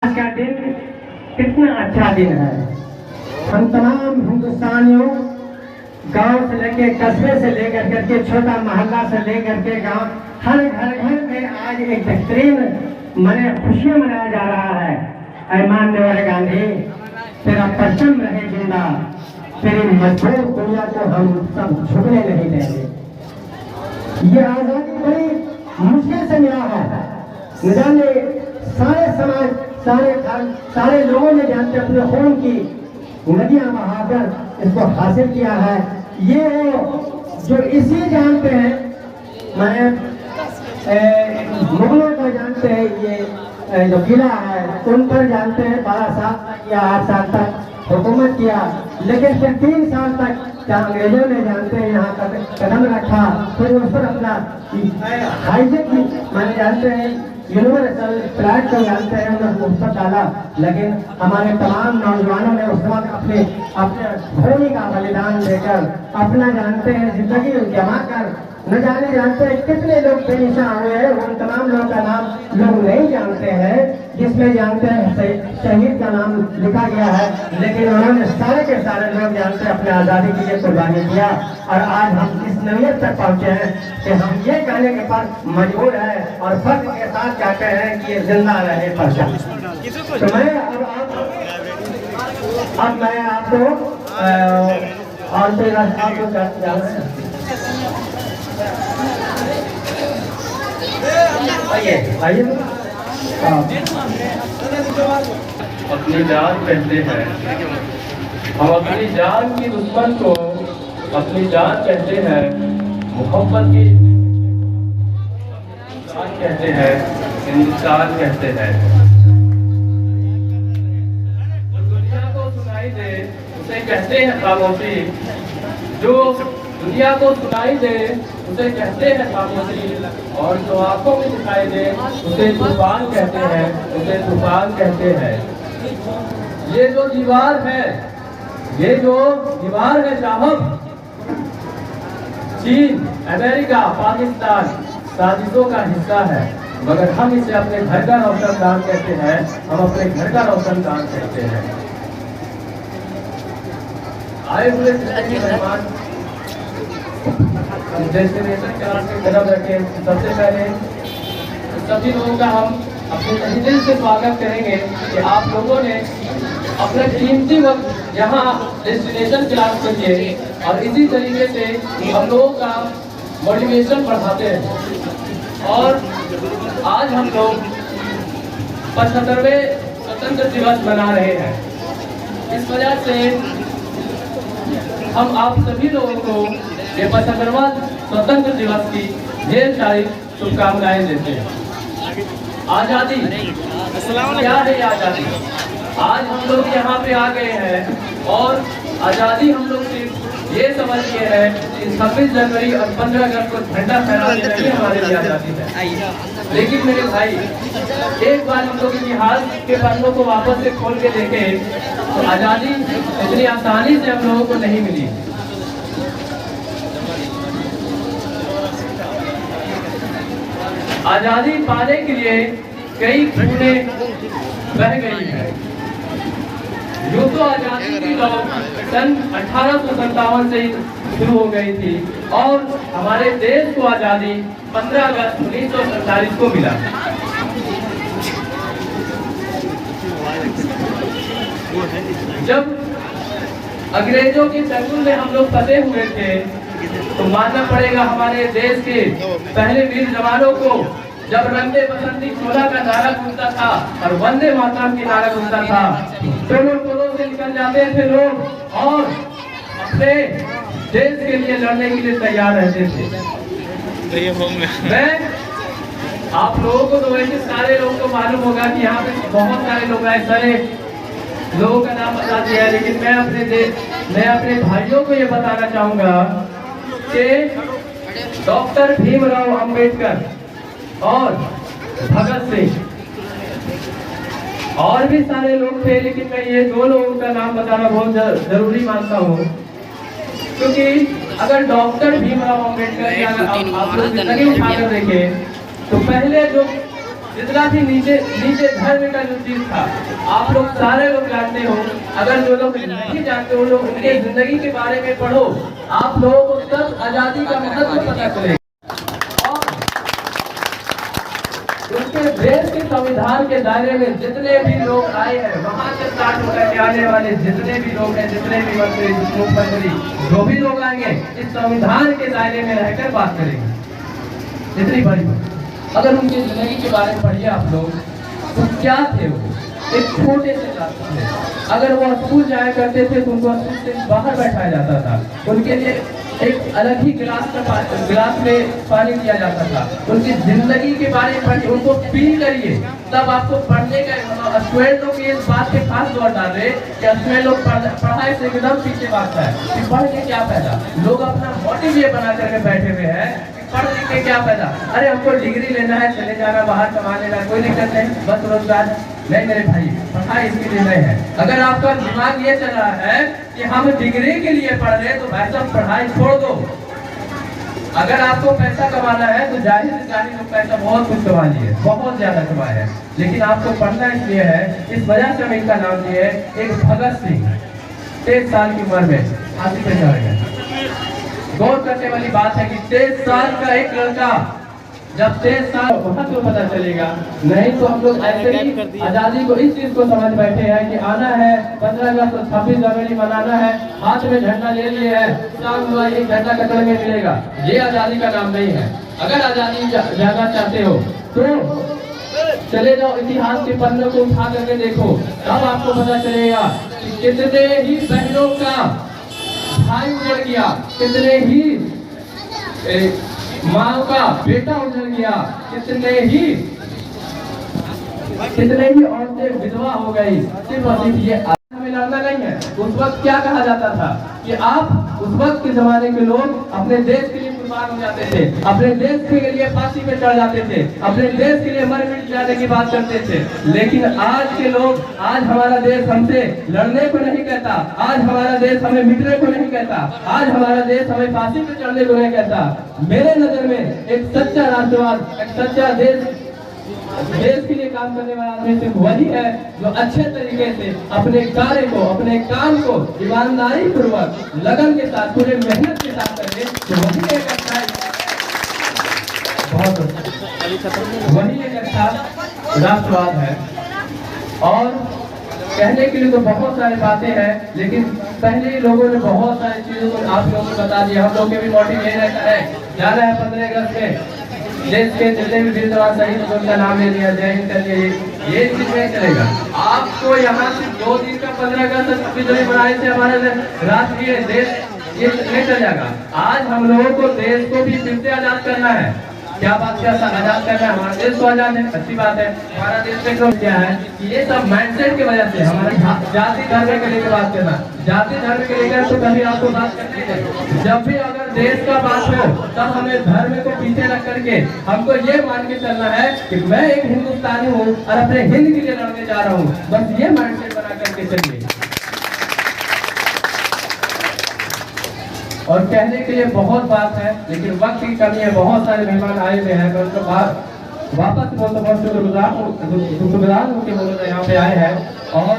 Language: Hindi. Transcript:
आज का दिन कितना अच्छा दिन है। हम तमाम हिंदुस्तानियों गांव से लेके कस्बे से लेकर करके छोटा मोहल्ला से लेकर के गांव हर घर में आज एक बेहतरीन खुशियां मनाया जा रहा है। ऐ माननीय गांधी, तेरा परचम रहे जिंदा, तेरी मजबूत दुनिया को हम सब झुकने नहीं देंगे। ये आजादी बड़ी मुश्किल से मिला है। न जाने सारे समाज सारे लोगों ने जानते अपने खून की नदियां बहाकर इसको हासिल किया है। ये जो इसी जानते हैं, मैंने मुगलों को जानते हैं, ये जो किला है उन पर जानते हैं 12 साल तक या 8 साल तक हुकूमत किया, लेकिन फिर 3 साल तक क्या अंग्रेजों ने जानते हैं यहाँ कदम रखा, फिर उस पर अपना हाईजेक मैंने जानते हैं यूनिवर्सल फ्लैग को जानते हैं उन्होंने उस पर डाला, लेकिन हमारे तमाम नौजवानों ने उस वक्त अपने भूमि का बलिदान देकर अपना जानते हैं जिंदगी जमा कर न जाने जानते हैं कितने लोग बेनिशान हुए हैं। उन तमाम लोगों का नाम लोग नहीं जानते हैं, जिसमें जानते हैं शहीद का नाम लिखा गया है, लेकिन उन्होंने सारे के सारे लोग जानते हैं अपने आज़ादी के लिए कुर्बानी किया। और आज हम इस नौयत तक पहुँचे हैं कि हम ये कहने के पर मजबूर है और फख्र के साथ कहते हैं कि ये जिंदा रहे परचम। तो मैं अब मैं आपको और कोई आइए अपनी जान कहते हैं, हम अपनी जान की दुश्मन को अपनी जान कहते हैं, मोहब्बत की जान कहते हैं, हिंदुस्तान कहते हैं। दुनिया को सुनाई दे उसे कहते हैं खामोशी, जो दुनिया को सुनाई दे उसे कहते हैं खामोशी, और जो आंखों में दिखाई दे उसे तूफान कहते हैं, उसे तूफान कहते हैं। ये जो दीवार है, ये जो दीवार है साहब, चीन, अमेरिका, पाकिस्तान साजिशों का हिस्सा है, मगर हम इसे अपने घर का रोशनदान कहते हैं, हम अपने घर का रोशनदान कहते हैं। आए हुए मेहमान डेस्टिनेशन क्लास में कदम रखे, सबसे पहले सभी लोगों का हम अपने तहे दिल से स्वागत करेंगे कि आप लोगों ने अपना कीमती वक्त यहाँ डेस्टिनेशन क्लास के लिए, और इसी तरीके से हम लोगों का मोटिवेशन बढ़ाते हैं। और आज हम लोग 75वें स्वतंत्र दिवस मना रहे हैं। इस वजह से हम आप सभी लोगों को ये 75वां स्वतंत्र दिवस की ढेर सारी शुभकामनाएं देते हैं। आजादी क्या है? आजादी आज हम लोग यहाँ पे आ गए हैं और आजादी हम लोग सिर्फ ये समझ गए हैं कि 26 जनवरी और 15 अगस्त को झंडा फहराने नहीं हमारे लिए आजादी है। लेकिन मेरे भाई, एक बार हम लोग इतिहास के पन्नों को वापस से खोल के देखें तो आजादी इतनी आसानी से हम लोगों को नहीं मिली। आजादी पाने के लिए कई खूनें बह गई है। यूं तो आजादी की दौड़ सन 1857 से शुरू हो गई थी और हमारे देश को आजादी 15 अगस्त 1947 को मिला। जब अंग्रेजों के चंगुल में हम लोग फंसे हुए थे तो मानना पड़ेगा हमारे देश के पहले वीर जवानों को, जब रंगे बसंती चोला का नारा गूंजता था और वंदे मातरम की नारा गूंजता था, दोनों टोलों से निकल जाते थे लोग और अपने देश के लिए लड़ने के लिए तैयार रहते थे। मैं आप लोगों को तो वैसे सारे लोगों को मालूम होगा कि यहाँ पे बहुत सारे लोग आए, सारे लोगों का नाम बता दिया है, लेकिन मैं अपने भाइयों को ये बताना चाहूंगा कि डॉक्टर भीमराव अंबेडकर और भगत सिंह और भी सारे लोग थे, लेकिन मैं ये 2 लोगों का नाम बताना बहुत जरूरी मानता हूँ, क्योंकि अगर डॉक्टर भीमराव अंबेडकर की अगर आप लोग जिंदगी उठाकर देखें तो पहले जो जितना भी नीचे धर्म का जो चीज था, आप लोग सारे लोग जानते हो। अगर जो लोग नहीं जानते हो, लोग उनके जिंदगी के बारे में पढ़ो, आप लोगों को तब आजादी का महत्व पता चलेगा। उनके देश के संविधान के दायरे में जितने भी लोग आए हैं, वहां से स्टार्ट होकर के आने वाले जितने भी लोग हैं, जितने भी मंत्री, मुख्यमंत्री, जो भी लोग आएंगे, इस संविधान के दायरे में रहकर बात करेंगे। इतनी बड़ी बात। अगर उनकी जिंदगी के बारे में पढ़िए आप लोग, तो क्या थे वो? एक छोटे से छात्र थे। अगर वो स्कूल जाया करते थे तो उनको स्कूल से बाहर बैठाया जाता था। उनके लिए एक अलग ही गिलास में पानी दिया जाता था। उनकी जिंदगी के बारे में पढ़िए, उनको फील करिए, तब आपको पढ़ने का। स्टूडेंट लोग इस बात पे खास जोर डाल रहे कि स्टूडेंट लोग पढ़ाई से एकदम पीछे भागता है कि पढ़ के क्या फायदा। लोग अपना मोटिव ये बना करके बैठे हुए हैं, पढ़ लिख के क्या फायदा। अरे हमको डिग्री लेना है, चले जाना, बाहर कमा लेना, कोई दिक्कत नहीं, बस रोजगार नहीं। मेरे भाई, पढ़ाई इसके लिए नहीं है। अगर आपका दिमाग ये चल रहा है कि हम डिग्री के लिए पढ़ रहे हैं, तो भाई साहब पढ़ाई छोड़ दो। अगर आपको पैसा कमाना है तो जाहिर लोग पैसा बहुत कुछ कमा लिए, बहुत ज्यादा कमाए हैं, लेकिन आपको पढ़ना इसलिए है, इस वजह से हम इनका नाम दिए एक भगत सिंह 23 साल की उम्र में फांसी पे चढ़ गए। गौर करने वाली बात है कि 23 साल का एक लड़का, जब 23 साल वहाँ तो पता चलेगा। नहीं तो हम लोग ऐसे ही आजादी को इस चीज को समझ बैठे हैं कि आना है 15 अगस्त, 26 जनवरी मनाना है, हाथ में झंडा ले लिए है, शाम हुआ एक झंडा कटड़ में मिलेगा। ये आजादी का नाम नहीं है। अगर आजादी जाना चाहते हो तो चले जाओ, इतिहास के पन्नों को उठा करके देखो, तब आपको पता चलेगा कि कितने ही बहनों का भाई उजड़ गया, कितने ही माँ का बेटा उजड़ गया, कितने ही औरतें विधवा हो गई। सिर्फ ये हमें लड़ना नहीं है। उस वक्त क्या कहा जाता था कि आप, उस वक्त के जमाने के लोग अपने देश के लिए कुर्बान हो जाते थे, अपने देश के लिए फांसी पे चढ़ जाते थे, अपने देश के लिए मर मिट जाने की बात करते थे। लेकिन आज के लोग, आज हमारा देश हमसे लड़ने को नहीं कहता, आज हमारा देश हमें मिटने को नहीं कहता, आज हमारा देश हमें फांसी पे चढ़ने को नहीं कहता। मेरे नजर में एक सच्चा राष्ट्रवाद, एक सच्चा देश के लिए काम करने वाला आदमी सिर्फ वही है जो अच्छे तरीके से अपने कार्य को, अपने काम को ईमानदारी पूर्वक, लगन के साथ, पूरे मेहनत के साथ करे, तो वही एक अच्छा, वही एक अच्छा राष्ट्रवाद है। और कहने के लिए तो बहुत सारी बातें हैं, लेकिन पहले लोगों ने बहुत सारी चीजों को आप लोगों को बता दिया। हम लोग के भी मोटिव यही रहता है, जाना है 15 अगस्त में देश के जितने भी वीर जवान शहीद हुए उनका नाम ले लिया, जय हिंद कर लिए, ये चीज नहीं चलेगा। आपको यहाँ से 2 दिन का 15 अगस्त 26 जनवरी बनाए थे हमारे राष्ट्रीय देश, ये नहीं चल जाएगा। आज हम लोगों को देश को भी फिर से आजाद करना है। क्या बात, क्या आजाद करना है, हमारा देश को आजाद है, अच्छी बात है। हमारा देश में क्या है कि ये सब माइंडसेट की वजह से हमारा जाति धर्म के लेकर बात करना, जाति धर्म के लेकर तो कभी आपको बात करनी है। जब भी अगर देश का बात हो, तब हमें धर्म को पीछे रख करके हमको ये मान के चलना है कि मैं एक हिंदुस्तानी हूँ और अपने हिंद के लिए लड़ने जा रहा हूँ। बस ये माइंडसेट बना करके चलिए। और कहने के लिए बहुत बात है, लेकिन वक्त की कमी है। बहुत सारे मेहमान आए हुए हैं, मैं उनको वापस बोलते बहुत शुक्रगुजार होकर यहाँ पे आए हैं। और